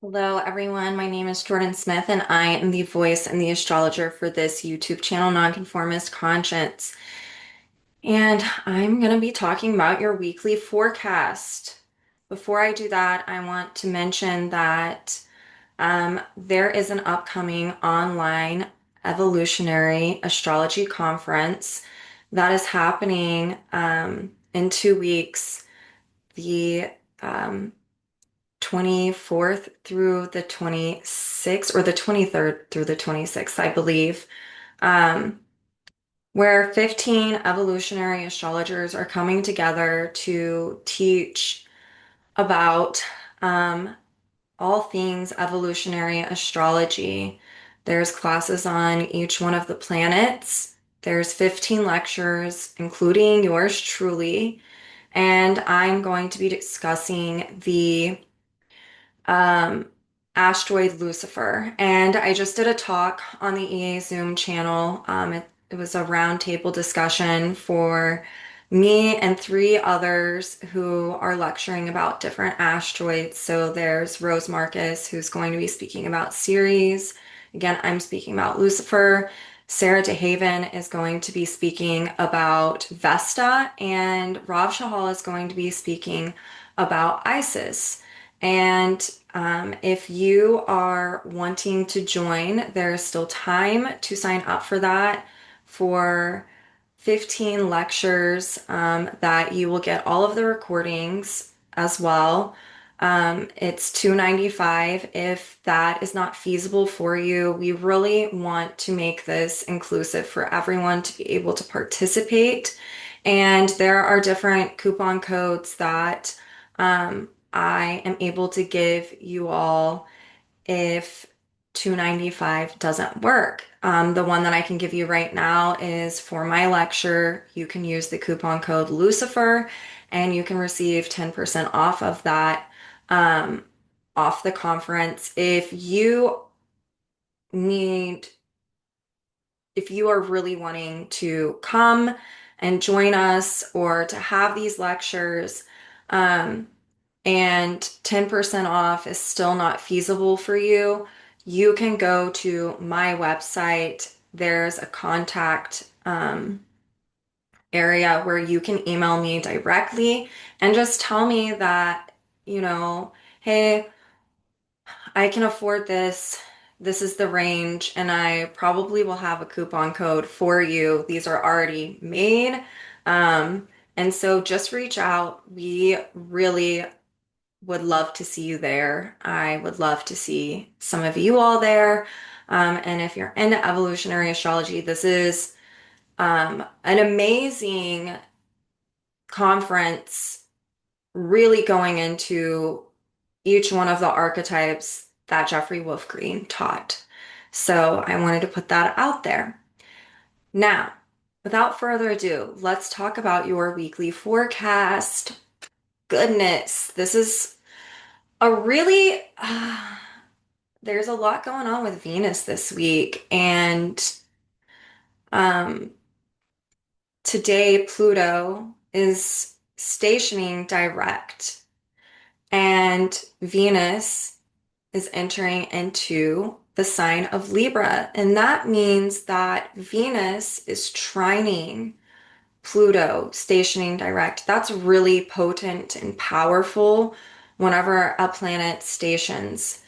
Hello, everyone. My name is Jordyn Smith, and I am the voice and the astrologer for this YouTube channel, Nonconformist Conscience. And I'm going to be talking about your weekly forecast. Before I do that, I want to mention that there is an upcoming online evolutionary astrology conference that is happening in 2 weeks. The um, 24th through the 26th, or the 23rd through the 26th, I believe, um, where 15 evolutionary astrologers are coming together to teach about all things evolutionary astrology. There's classes on each one of the planets. There's 15 lectures, including yours truly, and I'm going to be discussing the um, asteroid Lucifer. And I just did a talk on the EA Zoom channel. It was a roundtable discussion for me and three others who are lecturing about different asteroids. So there's Rose Marcus, who's going to be speaking about Ceres. Again, I'm speaking about Lucifer. Sarah DeHaven is going to be speaking about Vesta, and Rav Shahal is going to be speaking about Isis. And if you are wanting to join, there is still time to sign up for that for 15 lectures that you will get all of the recordings as well. It's $295. If that is not feasible for you, we really want to make this inclusive for everyone to be able to participate. And there are different coupon codes that I am able to give you all if 295 doesn't work. The one that I can give you right now is for my lecture. You can use the coupon code Lucifer and you can receive 10% off of that, um, off the conference. Need, if you are really wanting to come and join us or to have these lectures, um, and 10% off is still not feasible for you, you can go to my website. There's a contact area where you can email me directly and just tell me that, hey, I can afford this. This is the range, and I probably will have a coupon code for you. These are already made. Um, and so just reach out. We really would love to see you there. I would love to see some of you all there. And if you're into evolutionary astrology, this is an amazing conference, really going into each one of the archetypes that Jeffrey Wolf Green taught. So I wanted to put that out there. Now, without further ado, let's talk about your weekly forecast. Goodness, this is a really there's a lot going on with Venus this week, and um, today Pluto is stationing direct, and Venus is entering into the sign of Libra, and that means that Venus is trining Pluto stationing direct. That's really potent and powerful whenever a planet stations,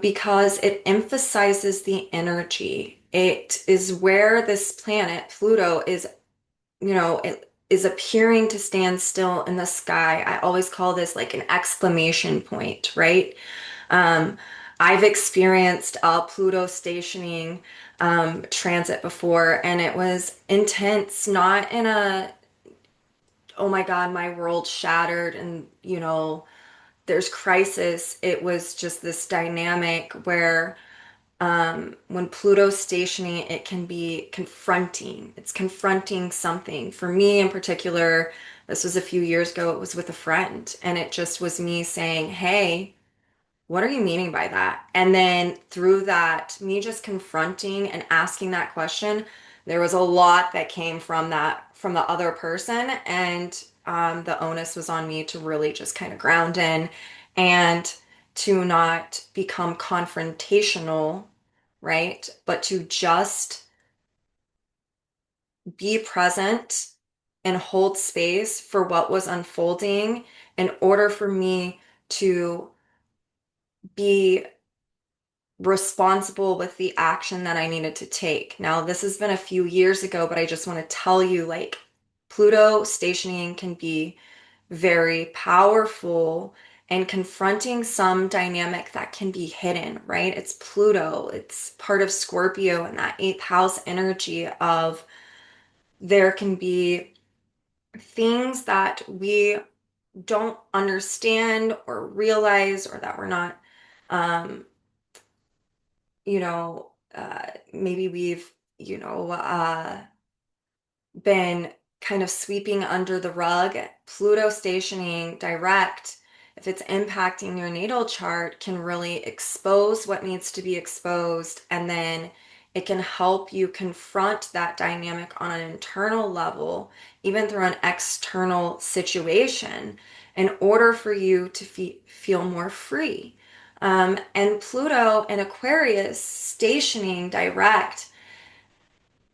because it emphasizes the energy. It is where this planet, Pluto, it is appearing to stand still in the sky. I always call this like an exclamation point, right? Um, I've experienced Pluto stationing transit before, and it was intense, not in a, oh my God, my world shattered and, there's crisis. It was just this dynamic where when Pluto's stationing, it can be confronting. It's confronting something. For me in particular, this was a few years ago, it was with a friend, and it just was me saying, hey, what are you meaning by that? And then through that, me just confronting and asking that question, there was a lot that came from that, from the other person. And the onus was on me to really just kind of ground in and to not become confrontational, right? But to just be present and hold space for what was unfolding in order for me to be responsible with the action that I needed to take. Now, this has been a few years ago, but I just want to tell you, like, Pluto stationing can be very powerful and confronting some dynamic that can be hidden, right? It's Pluto, it's part of Scorpio and that eighth house energy of there can be things that we don't understand or realize or that we're not um maybe we've been kind of sweeping under the rug. Pluto stationing direct, if it's impacting your natal chart, can really expose what needs to be exposed, and then it can help you confront that dynamic on an internal level, even through an external situation, in order for you to feel more free. And Pluto in Aquarius stationing direct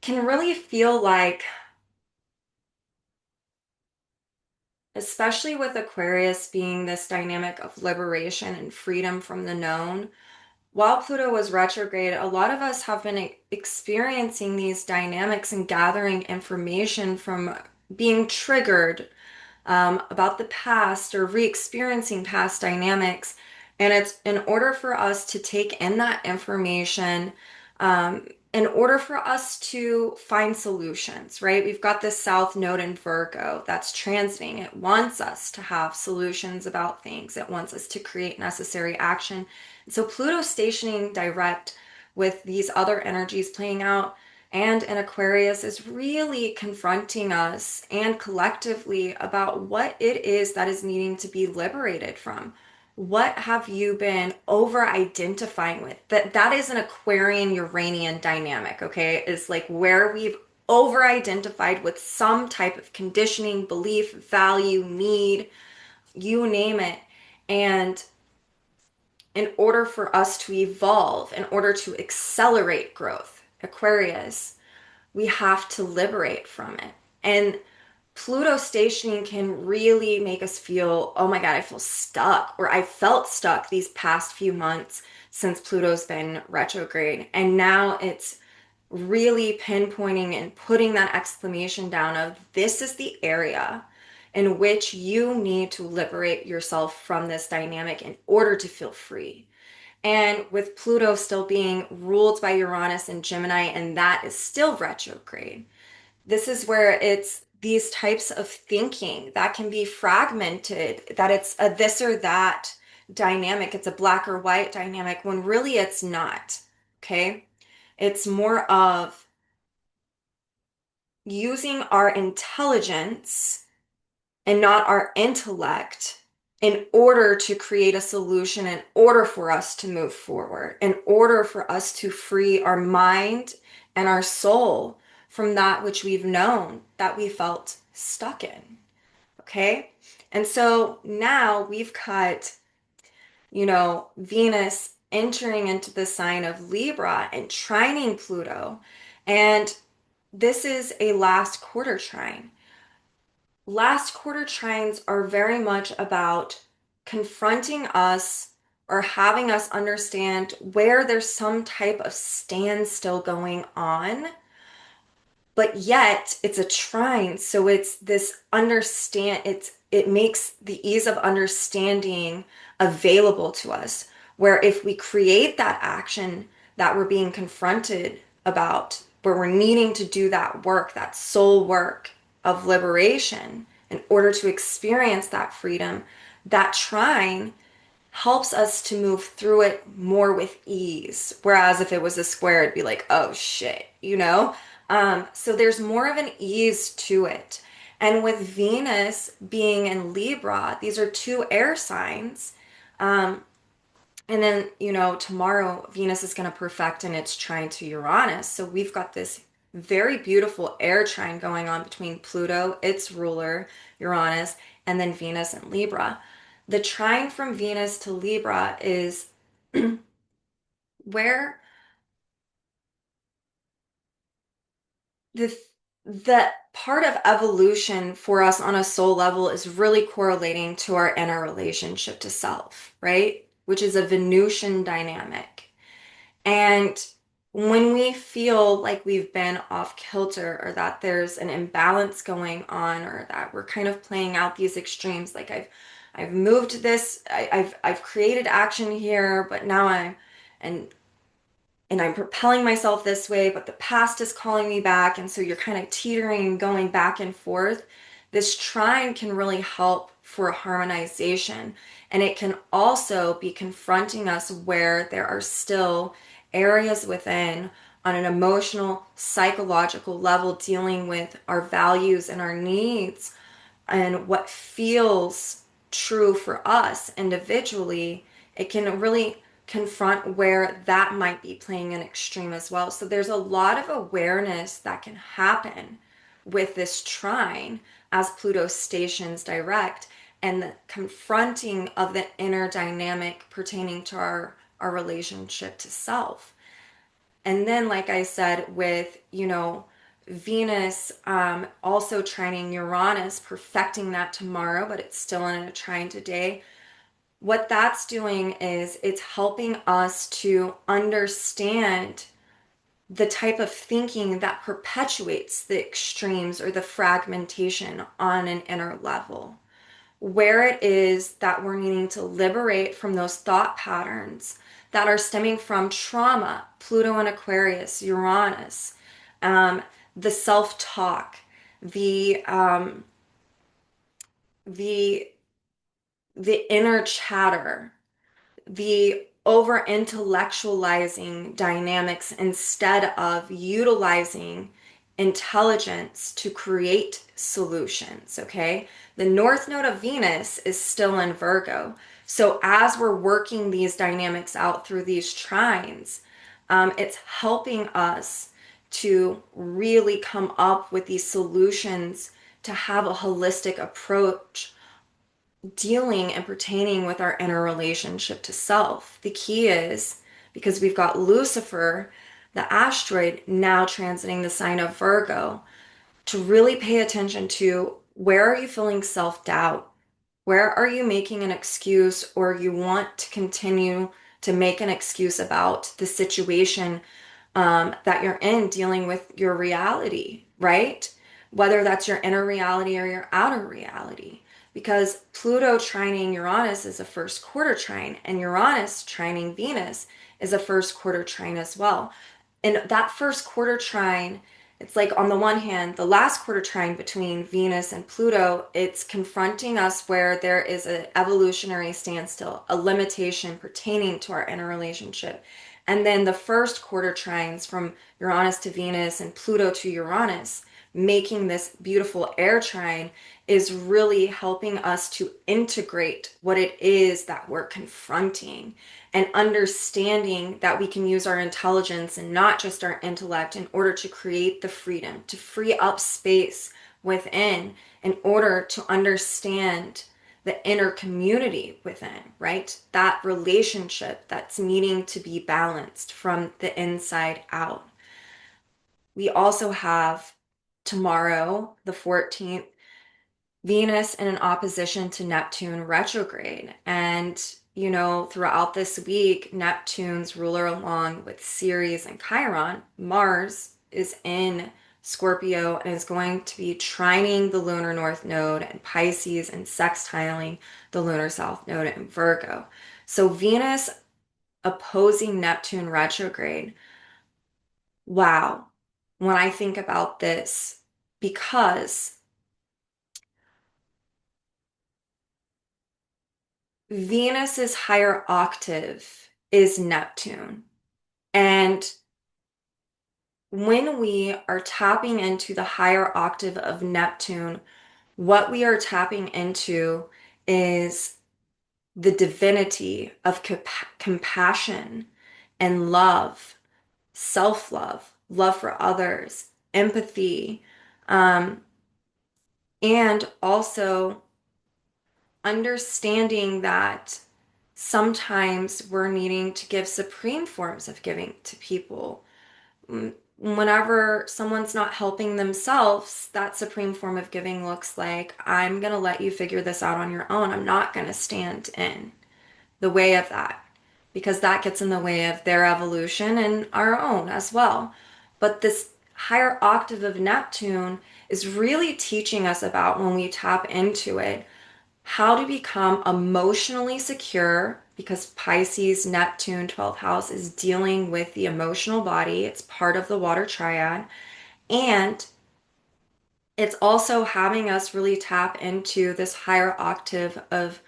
can really feel like, especially with Aquarius being this dynamic of liberation and freedom from the known. While Pluto was retrograde, a lot of us have been experiencing these dynamics and gathering information from being triggered about the past or re-experiencing past dynamics. And it's in order for us to take in that information, in order for us to find solutions, right? We've got this South Node in Virgo that's transiting. It wants us to have solutions about things. It wants us to create necessary action. So Pluto stationing direct with these other energies playing out and in Aquarius is really confronting us and collectively about what it is that is needing to be liberated from. What have you been over identifying with? That is an Aquarian Uranian dynamic, okay? It's like where we've over identified with some type of conditioning, belief, value, need, you name it. And in order for us to evolve, in order to accelerate growth, Aquarius, we have to liberate from it. And Pluto stationing can really make us feel, oh my God, I feel stuck, or I felt stuck these past few months since Pluto's been retrograde. And now it's really pinpointing and putting that exclamation down of this is the area in which you need to liberate yourself from this dynamic in order to feel free. And with Pluto still being ruled by Uranus and Gemini, and that is still retrograde, this is where it's these types of thinking that can be fragmented, that it's a this or that dynamic, it's a black or white dynamic, when really it's not. Okay? It's more of using our intelligence and not our intellect in order to create a solution, in order for us to move forward, in order for us to free our mind and our soul from that which we've known that we felt stuck in. Okay? And so now we've got, Venus entering into the sign of Libra and trining Pluto. And this is a last quarter trine. Last quarter trines are very much about confronting us or having us understand where there's some type of standstill going on, but yet it's a trine, so it's this it makes the ease of understanding available to us, where if we create that action that we're being confronted about, where we're needing to do that work, that soul work of liberation in order to experience that freedom, that trine helps us to move through it more with ease. Whereas if it was a square, it'd be like, oh shit, you know? So there's more of an ease to it. And with Venus being in Libra, these are two air signs. And then, tomorrow Venus is going to perfect in its trine to Uranus. So we've got this very beautiful air trine going on between Pluto, its ruler, Uranus, and then Venus and Libra. The trine from Venus to Libra is where the the part of evolution for us on a soul level is really correlating to our inner relationship to self, right? Which is a Venusian dynamic. And when we feel like we've been off kilter or that there's an imbalance going on or that we're kind of playing out these extremes, like I've moved this, I've created action here, but now I'm propelling myself this way, but the past is calling me back. And so you're kind of teetering and going back and forth. This trine can really help for harmonization. And it can also be confronting us where there are still areas within on an emotional, psychological level dealing with our values and our needs and what feels true for us individually. It can really confront where that might be playing an extreme as well. So there's a lot of awareness that can happen with this trine as Pluto stations direct and the confronting of the inner dynamic pertaining to our relationship to self. And then, like I said, with, Venus also trining Uranus, perfecting that tomorrow, but it's still in a trine today. What that's doing is it's helping us to understand the type of thinking that perpetuates the extremes or the fragmentation on an inner level, where it is that we're needing to liberate from those thought patterns that are stemming from trauma, Pluto and Aquarius, Uranus, um, the self-talk, the the the inner chatter, the over intellectualizing dynamics instead of utilizing intelligence to create solutions. Okay. The North Node of Venus is still in Virgo. So as we're working these dynamics out through these trines, it's helping us to really come up with these solutions to have a holistic approach dealing and pertaining with our inner relationship to self. The key is because we've got Lucifer, the asteroid, now transiting the sign of Virgo, to really pay attention to where are you feeling self-doubt? Where are you making an excuse or you want to continue to make an excuse about the situation that you're in dealing with your reality, right? Whether that's your inner reality or your outer reality. Because Pluto trining Uranus is a first quarter trine, and Uranus trining Venus is a first quarter trine as well. And that first quarter trine, it's like on the one hand, the last quarter trine between Venus and Pluto, it's confronting us where there is an evolutionary standstill, a limitation pertaining to our inner relationship. And then the first quarter trines from Uranus to Venus and Pluto to Uranus, making this beautiful air trine, is really helping us to integrate what it is that we're confronting and understanding that we can use our intelligence and not just our intellect in order to create the freedom, to free up space within in order to understand the inner community within, right? That relationship that's needing to be balanced from the inside out. We also have tomorrow, the 14th, Venus in an opposition to Neptune retrograde. And, throughout this week, Neptune's ruler along with Ceres and Chiron, Mars is in Scorpio and is going to be trining the lunar north node in Pisces and sextiling the lunar south node in Virgo. So Venus opposing Neptune retrograde. Wow. When I think about this, because Venus's higher octave is Neptune. And when we are tapping into the higher octave of Neptune, what we are tapping into is the divinity of compassion and love, self-love, love for others, empathy, um, and also understanding that sometimes we're needing to give supreme forms of giving to people. Whenever someone's not helping themselves, that supreme form of giving looks like, I'm going to let you figure this out on your own. I'm not going to stand in the way of that because that gets in the way of their evolution and our own as well. But this higher octave of Neptune is really teaching us about, when we tap into it, how to become emotionally secure, because Pisces, Neptune, 12th house is dealing with the emotional body. It's part of the water triad. And it's also having us really tap into this higher octave of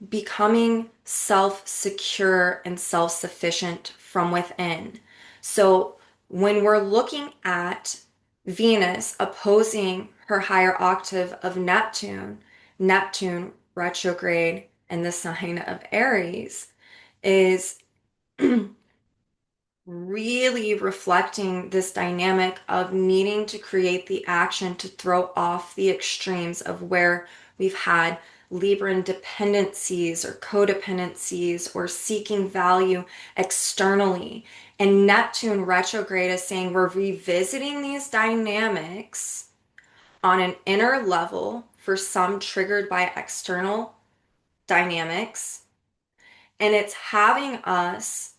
becoming self-secure and self-sufficient from within. So when we're looking at Venus opposing her higher octave of Neptune, Neptune retrograde in the sign of Aries, is really reflecting this dynamic of needing to create the action to throw off the extremes of where we've had Libran dependencies or codependencies or seeking value externally. And Neptune retrograde is saying we're revisiting these dynamics on an inner level, for some triggered by external dynamics. And it's having us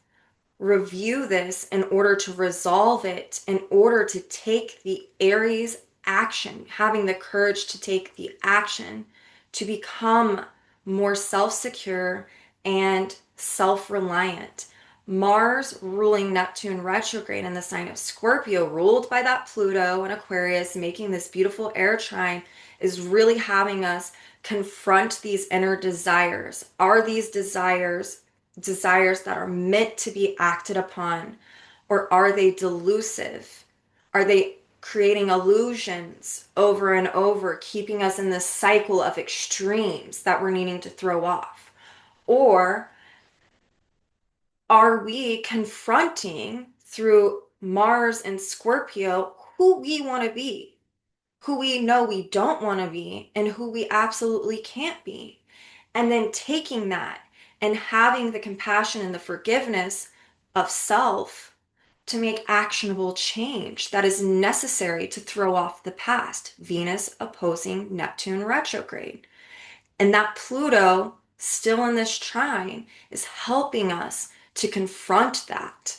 review this in order to resolve it, in order to take the Aries action, having the courage to take the action to become more self-secure and self-reliant. Mars ruling Neptune retrograde in the sign of Scorpio, ruled by that Pluto and Aquarius, making this beautiful air trine, is really having us confront these inner desires. Are these desires that are meant to be acted upon, or are they delusive? Are they creating illusions over and over, keeping us in this cycle of extremes that we're needing to throw off? Or are we confronting through Mars and Scorpio who we want to be, who we know we don't want to be, and who we absolutely can't be? And then taking that and having the compassion and the forgiveness of self to make actionable change that is necessary to throw off the past. Venus opposing Neptune retrograde. And that Pluto, still in this trine, is helping us to confront that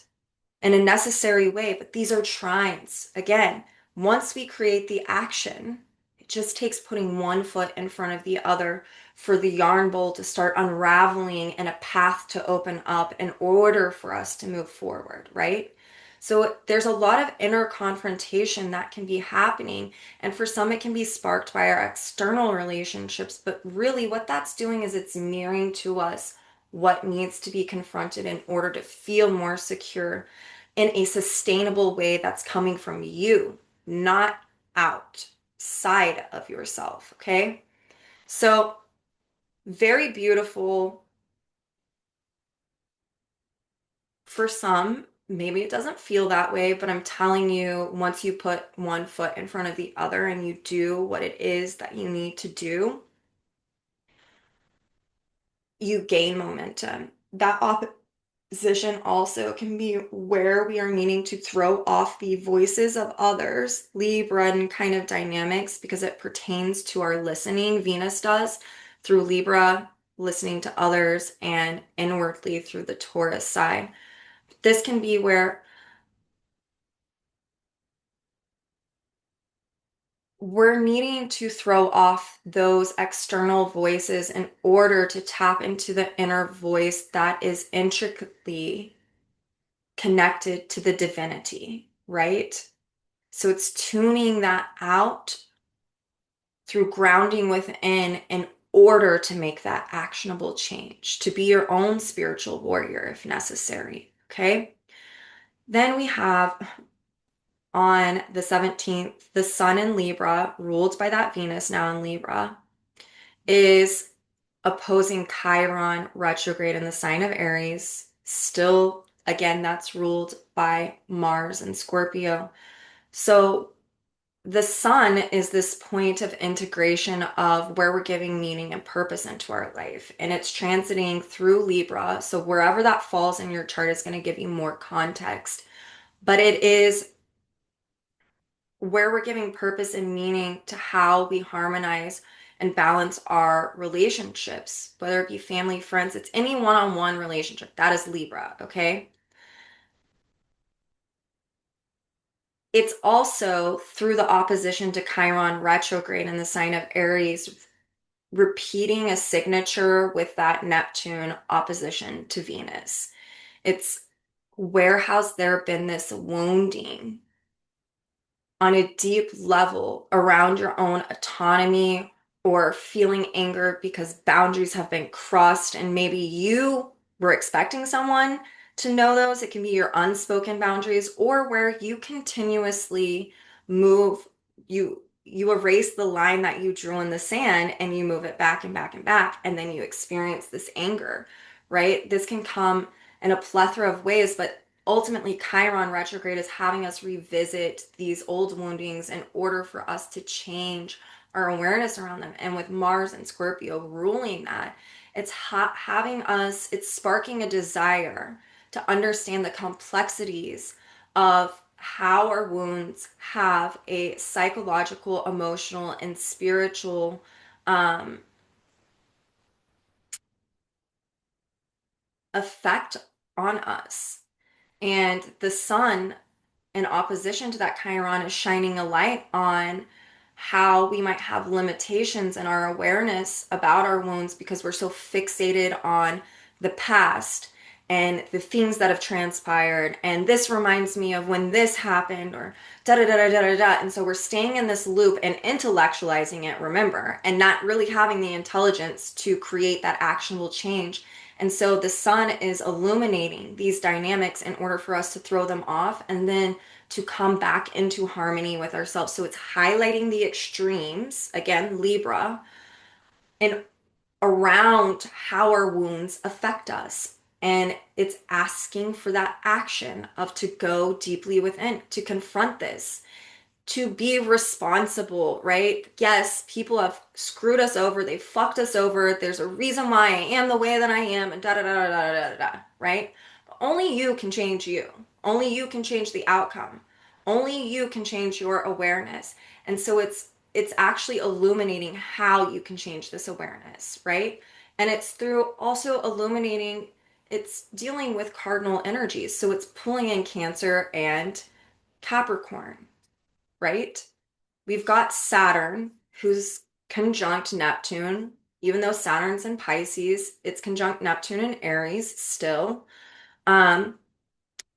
in a necessary way. But these are trines. Again, once we create the action, it just takes putting one foot in front of the other for the yarn bowl to start unraveling and a path to open up in order for us to move forward, right? So there's a lot of inner confrontation that can be happening. And for some, it can be sparked by our external relationships. But really, what that's doing is it's mirroring to us what needs to be confronted in order to feel more secure in a sustainable way that's coming from you, not outside of yourself. Okay. So, very beautiful. For some, maybe it doesn't feel that way, but I'm telling you, once you put one foot in front of the other and you do what it is that you need to do, you gain momentum. That opposition also can be where we are needing to throw off the voices of others, Libra kind of dynamics, because it pertains to our listening. Venus does through Libra, listening to others, and inwardly through the Taurus side. This can be where we're needing to throw off those external voices in order to tap into the inner voice that is intricately connected to the divinity, right? So it's tuning that out through grounding within in order to make that actionable change, to be your own spiritual warrior if necessary, okay? Then we have on the 17th, the Sun in Libra, ruled by that Venus now in Libra, is opposing Chiron retrograde in the sign of Aries. Still, again, that's ruled by Mars and Scorpio. So the sun is this point of integration of where we're giving meaning and purpose into our life. And it's transiting through Libra. So wherever that falls in your chart is going to give you more context. But it is where we're giving purpose and meaning to how we harmonize and balance our relationships, whether it be family, friends, it's any one-on-one relationship. That is Libra, okay? It's also through the opposition to Chiron retrograde in the sign of Aries, repeating a signature with that Neptune opposition to Venus. It's where has there been this wounding on a deep level around your own autonomy or feeling anger because boundaries have been crossed and maybe you were expecting someone to know those. It can be your unspoken boundaries or where you continuously move, you erase the line that you drew in the sand and you move it back and back and back, and then you experience this anger, right? This can come in a plethora of ways, but ultimately Chiron retrograde is having us revisit these old woundings in order for us to change our awareness around them. And with Mars and Scorpio ruling that, it's having us, it's sparking a desire to understand the complexities of how our wounds have a psychological, emotional, and spiritual um, effect on us. And the sun, in opposition to that Chiron, is shining a light on how we might have limitations in our awareness about our wounds because we're so fixated on the past and the things that have transpired. And this reminds me of when this happened, or da da da da da da da. And so we're staying in this loop and intellectualizing it, remember, and not really having the intelligence to create that actionable change. And so the sun is illuminating these dynamics in order for us to throw them off and then to come back into harmony with ourselves. So it's highlighting the extremes, again, Libra, and around how our wounds affect us. And it's asking for that action of to go deeply within, to confront this, to be responsible, right? Yes, people have screwed us over, they fucked us over. There's a reason why I am the way that I am, and da da da da da da da, right? But only you can change you. Only you can change the outcome. Only you can change your awareness. And so it's actually illuminating how you can change this awareness, right? And it's through also illuminating, it's dealing with cardinal energies. So it's pulling in Cancer and Capricorn, right? We've got Saturn, who's conjunct Neptune. Even though Saturn's in Pisces, it's conjunct Neptune and Aries still. Um,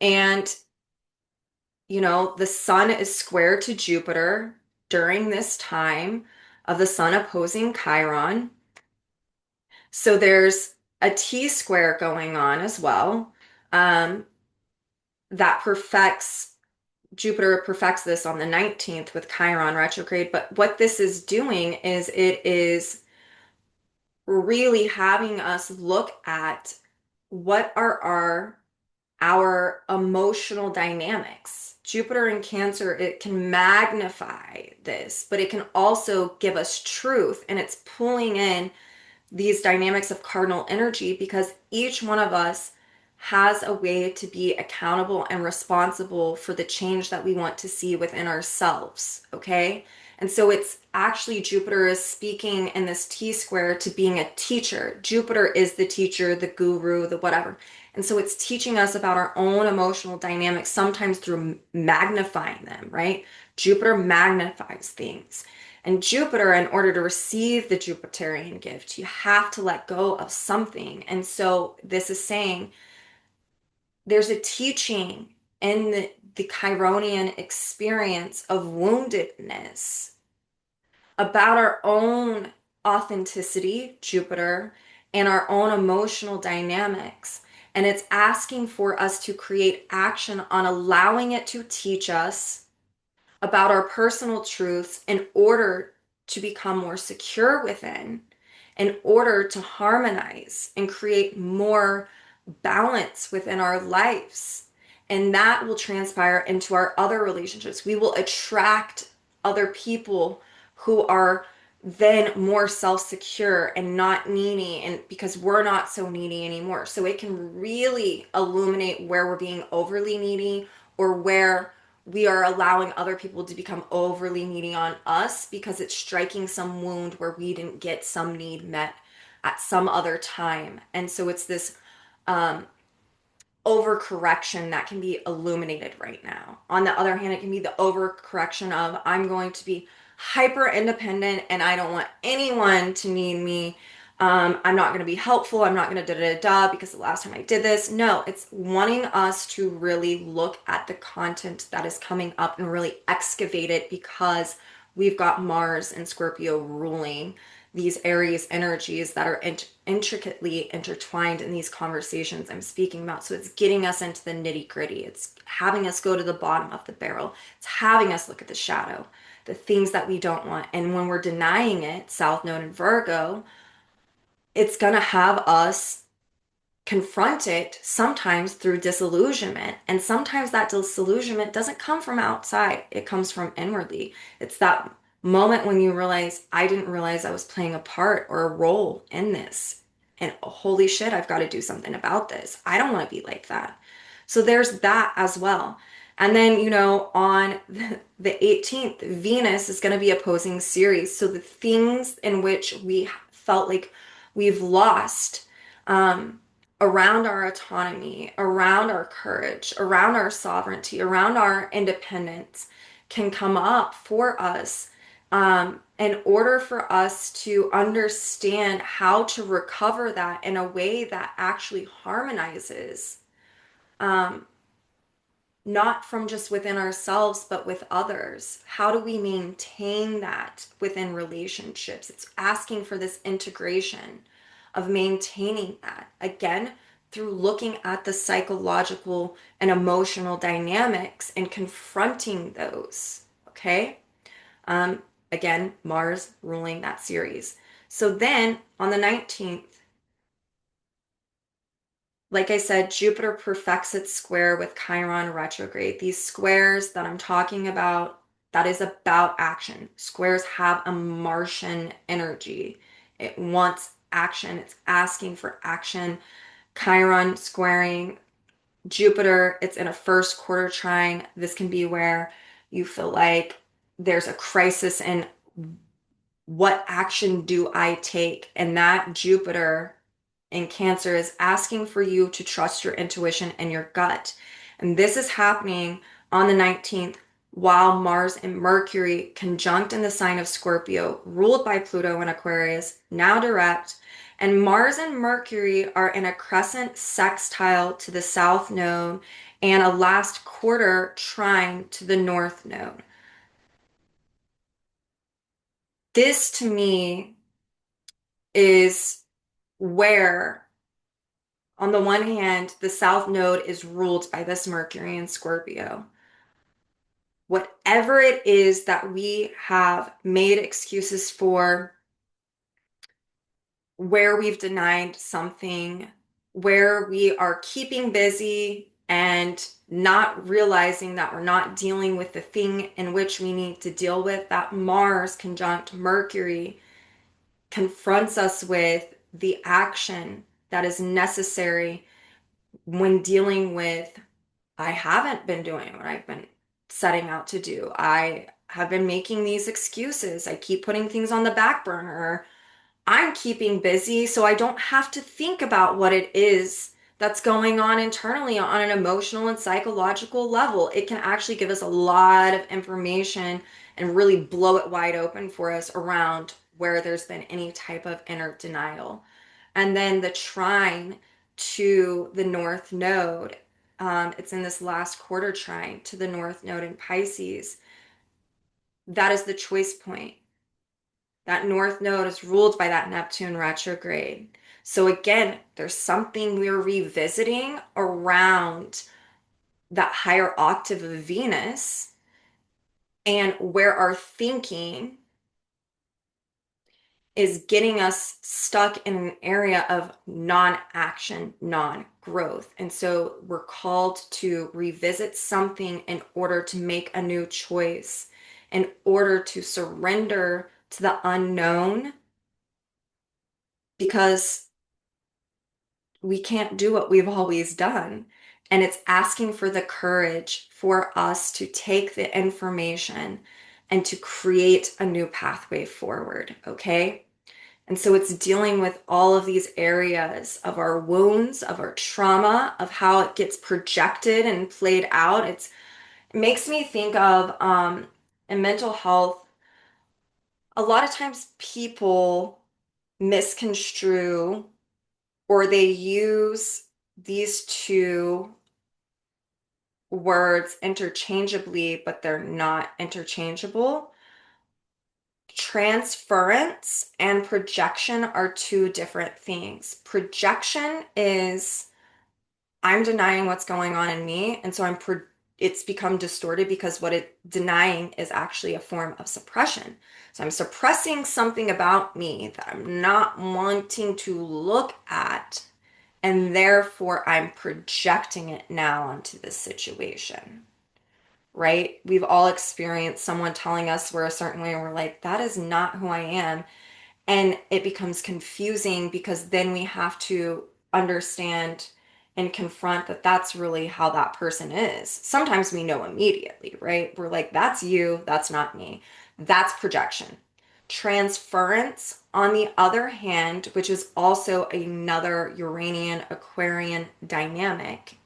and, the sun is square to Jupiter during this time of the sun opposing Chiron. So there's a T square going on as well. Um, that perfects Jupiter perfects this on the 19th with Chiron retrograde. But what this is doing is it is really having us look at what are our emotional dynamics. Jupiter in Cancer, it can magnify this, but it can also give us truth, and it's pulling in these dynamics of cardinal energy because each one of us has a way to be accountable and responsible for the change that we want to see within ourselves, okay? And so it's actually Jupiter is speaking in this T square to being a teacher. Jupiter is the teacher, the guru, the whatever. And so it's teaching us about our own emotional dynamics, sometimes through magnifying them, right? Jupiter magnifies things. And Jupiter, in order to receive the Jupiterian gift, you have to let go of something. And so this is saying there's a teaching in the Chironian experience of woundedness about our own authenticity, Jupiter, and our own emotional dynamics. And it's asking for us to create action on allowing it to teach us about our personal truths in order to become more secure within, in order to harmonize and create more balance within our lives. And that will transpire into our other relationships. We will attract other people who are then more self-secure and not needy, and because we're not so needy anymore. So it can really illuminate where we're being overly needy, or where we are allowing other people to become overly needy on us because it's striking some wound where we didn't get some need met at some other time. And so it's this um, overcorrection that can be illuminated right now. On the other hand, it can be the overcorrection of I'm going to be hyper independent and I don't want anyone to need me. I'm not going to be helpful. I'm not going to da da da because the last time I did this. No, it's wanting us to really look at the content that is coming up and really excavate it, because we've got Mars and Scorpio ruling these Aries energies that are intricately intertwined in these conversations I'm speaking about. So it's getting us into the nitty gritty. It's having us go to the bottom of the barrel. It's having us look at the shadow, the things that we don't want. And when we're denying it, South Node and Virgo, it's going to have us confront it sometimes through disillusionment. And sometimes that disillusionment doesn't come from outside, it comes from inwardly. It's that moment when you realize, I didn't realize I was playing a part or a role in this. And holy shit, I've got to do something about this. I don't want to be like that. So there's that as well. And then, on the 18th, Venus is going to be opposing Ceres. So the things in which we felt like we've lost, around our autonomy, around our courage, around our sovereignty, around our independence can come up for us, in order for us to understand how to recover that in a way that actually harmonizes, um, not from just within ourselves, but with others. How do we maintain that within relationships? It's asking for this integration of maintaining that. Again, through looking at the psychological and emotional dynamics and confronting those. Okay? Um, Again, Mars ruling that series. So then on the 19th, like I said, Jupiter perfects its square with Chiron retrograde. These squares that I'm talking about, that is about action. Squares have a Martian energy. It wants action. It's asking for action. Chiron squaring Jupiter, it's in a first quarter trine. This can be where you feel like there's a crisis in what action do I take? And that Jupiter in Cancer is asking for you to trust your intuition and your gut. And this is happening on the 19th while Mars and Mercury conjunct in the sign of Scorpio, ruled by Pluto in Aquarius, now direct. And Mars and Mercury are in a crescent sextile to the South Node and a last quarter trine to the North Node. This to me is where, on the one hand, the South Node is ruled by this Mercury in Scorpio. Whatever it is that we have made excuses for, where we've denied something, where we are keeping busy and not realizing that we're not dealing with the thing in which we need to deal with, that Mars conjunct Mercury confronts us with the action that is necessary when dealing with, I haven't been doing what I've been setting out to do. I have been making these excuses. I keep putting things on the back burner. I'm keeping busy so I don't have to think about what it is that's going on internally on an emotional and psychological level. It can actually give us a lot of information and really blow it wide open for us around where there's been any type of inner denial. And then the trine to the North Node, it's in this last quarter trine to the North Node in Pisces. That is the choice point. That North Node is ruled by that Neptune retrograde. So again, there's something we're revisiting around that higher octave of Venus and where our thinking is getting us stuck in an area of non-action, non-growth. And so we're called to revisit something in order to make a new choice. in order to surrender to the unknown because we can't do what we've always done. And it's asking for the courage for us to take the information and to create a new pathway forward, okay? And so it's dealing with all of these areas of our wounds, of our trauma, of how it gets projected and played out. It makes me think of in mental health, a lot of times people misconstrue or they use these two words interchangeably, but they're not interchangeable. Transference and projection are two different things. Projection is I'm denying what's going on in me, and so it's become distorted because what it denying is actually a form of suppression. So I'm suppressing something about me that I'm not wanting to look at, and therefore I'm projecting it now onto this situation. Right? We've all experienced someone telling us we're a certain way, and we're like, that is not who I am. And it becomes confusing because then we have to understand and confront that that's really how that person is. Sometimes we know immediately, right? We're like, that's you, that's not me. That's projection. Transference, on the other hand, which is also another Uranian Aquarian dynamic,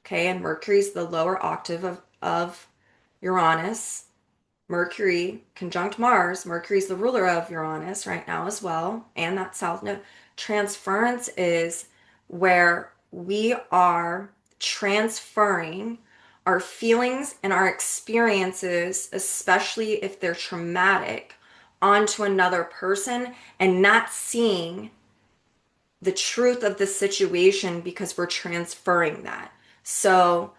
okay, and Mercury's the lower octave of Uranus. Mercury conjunct Mars. Mercury's the ruler of Uranus right now as well, and that south node. Transference is where we are transferring our feelings and our experiences, especially if they're traumatic, onto another person and not seeing the truth of the situation because we're transferring that. So,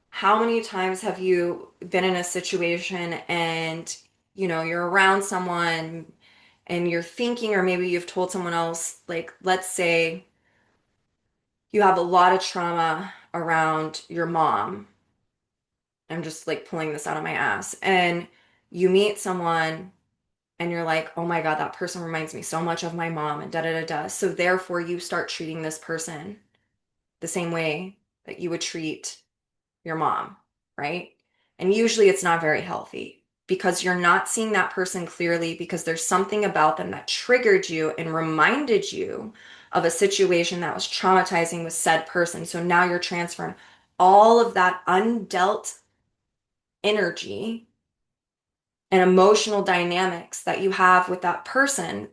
how many times have you been in a situation and you're around someone and you're thinking, or maybe you've told someone else, like, let's say you have a lot of trauma around your mom. I'm just like pulling this out of my ass. And you meet someone and you're like, oh my God, that person reminds me so much of my mom and da da da da. So therefore you start treating this person the same way that you would treat your mom, right? And usually it's not very healthy because you're not seeing that person clearly because there's something about them that triggered you and reminded you of a situation that was traumatizing with said person. So now you're transferring all of that undealt energy and emotional dynamics that you have with that person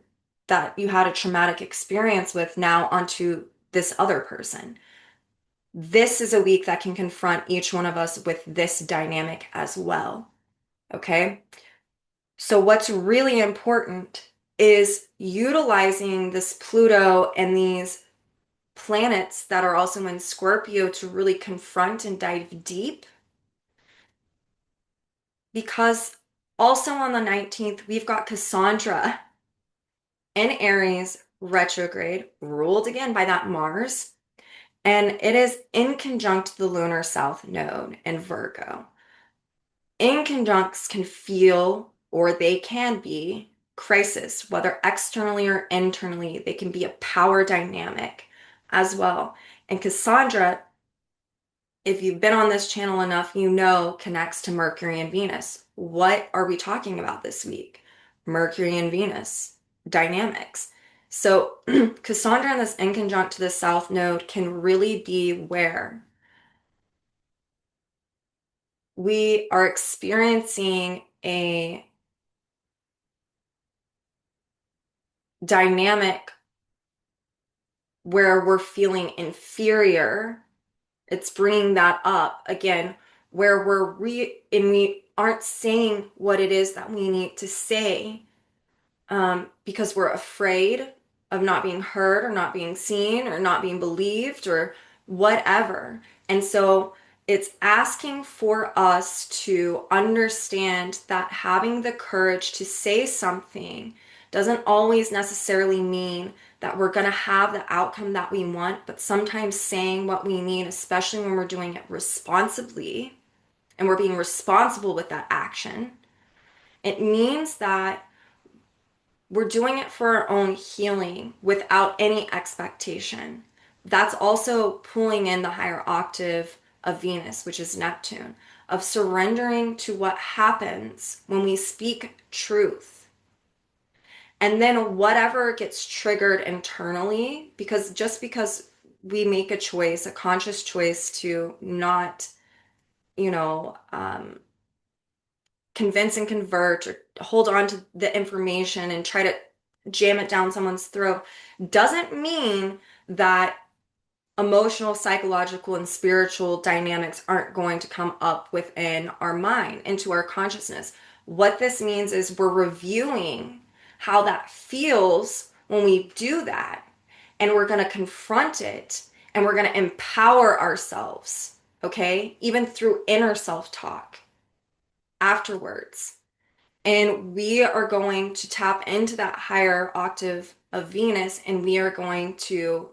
that you had a traumatic experience with now onto this other person. This is a week that can confront each one of us with this dynamic as well. Okay. So, what's really important is utilizing this Pluto and these planets that are also in Scorpio to really confront and dive deep. Because also on the 19th, we've got Cassandra in Aries retrograde, ruled again by that Mars. And it is in conjunct the lunar south node in Virgo. Inconjuncts can feel, or they can be, crisis, whether externally or internally. They can be a power dynamic as well. And Cassandra, if you've been on this channel enough, you know connects to Mercury and Venus. What are we talking about this week? Mercury and Venus dynamics. So Cassandra in this inconjunct to the south node can really be where we are experiencing a dynamic where we're feeling inferior. It's bringing that up again, where we aren't saying what it is that we need to say because we're afraid of not being heard or not being seen or not being believed or whatever. And so it's asking for us to understand that having the courage to say something doesn't always necessarily mean that we're going to have the outcome that we want, but sometimes saying what we need, especially when we're doing it responsibly, and we're being responsible with that action, it means that we're doing it for our own healing without any expectation. That's also pulling in the higher octave of Venus, which is Neptune, of surrendering to what happens when we speak truth. And then whatever gets triggered internally, because just because we make a choice, a conscious choice to not, you know, convince and convert or hold on to the information and try to jam it down someone's throat, doesn't mean that emotional, psychological, and spiritual dynamics aren't going to come up within our mind, into our consciousness. What this means is we're reviewing how that feels when we do that, and we're going to confront it, and we're going to empower ourselves, okay? Even through inner self talk afterwards. And we are going to tap into that higher octave of Venus, and we are going to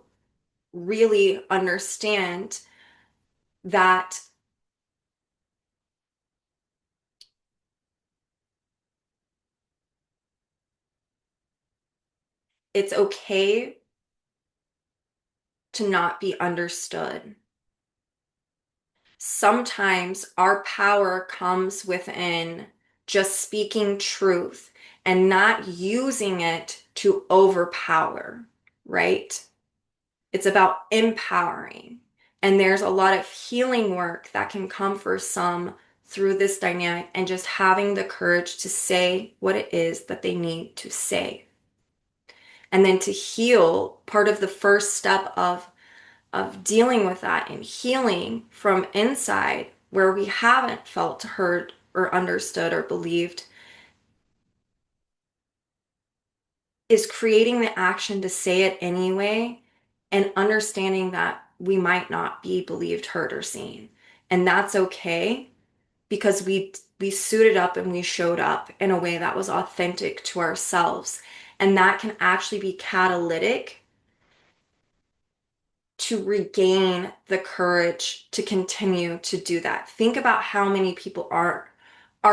really understand that it's okay to not be understood. Sometimes our power comes within just speaking truth and not using it to overpower, right? It's about empowering. And there's a lot of healing work that can come for some through this dynamic and just having the courage to say what it is that they need to say. And then to heal, part of the first step of dealing with that and healing from inside where we haven't felt heard or understood or believed is creating the action to say it anyway and understanding that we might not be believed, heard, or seen. And that's okay because we suited up and we showed up in a way that was authentic to ourselves. And that can actually be catalytic to regain the courage to continue to do that. Think about how many people are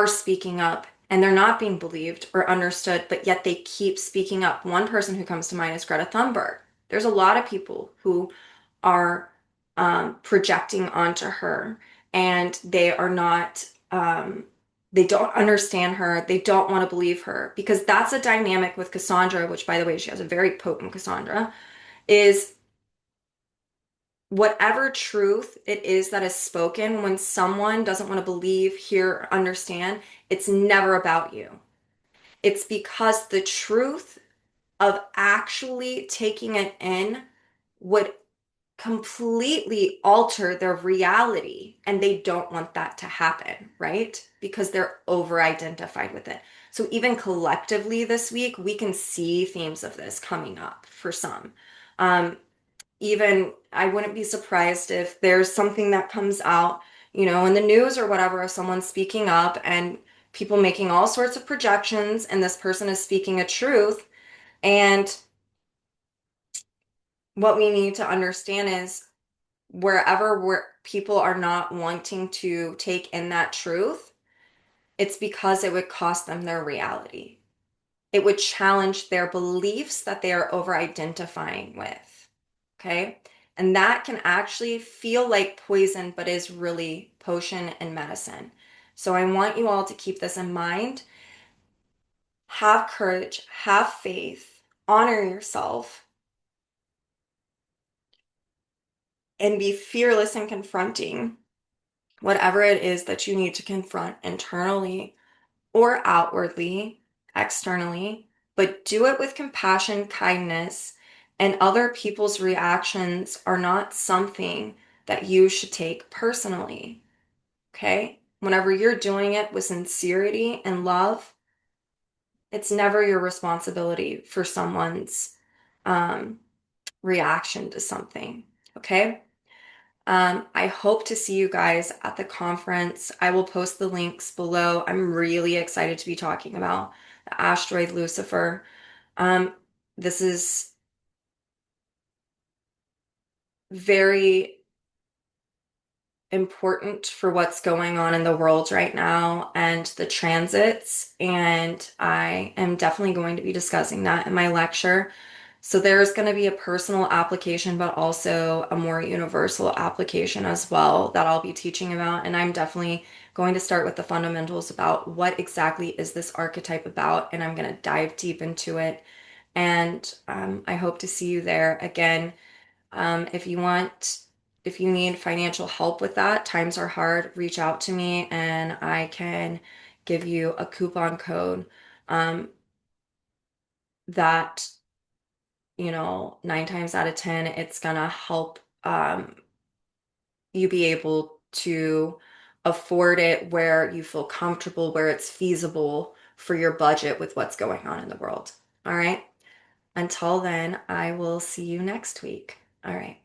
speaking up and they're not being believed or understood, but yet they keep speaking up. One person who comes to mind is Greta Thunberg. There's a lot of people who are projecting onto her, and they are not. They don't understand her. They don't want to believe her because that's a dynamic with Cassandra, which, by the way, she has a very potent Cassandra, is whatever truth it is that is spoken, when someone doesn't want to believe, hear, or understand, it's never about you. It's because the truth of actually taking it in would completely alter their reality, and they don't want that to happen, right? Because they're over identified with it. So even collectively this week, we can see themes of this coming up for some. Even I wouldn't be surprised if there's something that comes out, in the news or whatever, of someone speaking up and people making all sorts of projections, and this person is speaking a truth. And what we need to understand is wherever where people are not wanting to take in that truth, it's because it would cost them their reality. It would challenge their beliefs that they are over identifying with. Okay. And that can actually feel like poison, but is really potion and medicine. So I want you all to keep this in mind. Have courage, have faith, honor yourself, and be fearless in confronting whatever it is that you need to confront internally or outwardly, externally, but do it with compassion, kindness, and other people's reactions are not something that you should take personally. Okay? Whenever you're doing it with sincerity and love, it's never your responsibility for someone's um, reaction to something. Okay? I hope to see you guys at the conference. I will post the links below. I'm really excited to be talking about the asteroid Lucifer. Um, this is very important for what's going on in the world right now and the transits. And I am definitely going to be discussing that in my lecture. So there's going to be a personal application, but also a more universal application as well that I'll be teaching about. And I'm definitely going to start with the fundamentals about what exactly is this archetype about, and I'm going to dive deep into it. And I hope to see you there again. If you want, if you need financial help with that, times are hard, reach out to me and I can give you a coupon code um, that, 9 times out of 10, it's gonna help you be able to afford it where you feel comfortable, where it's feasible for your budget with what's going on in the world. All right. Until then, I will see you next week. All right.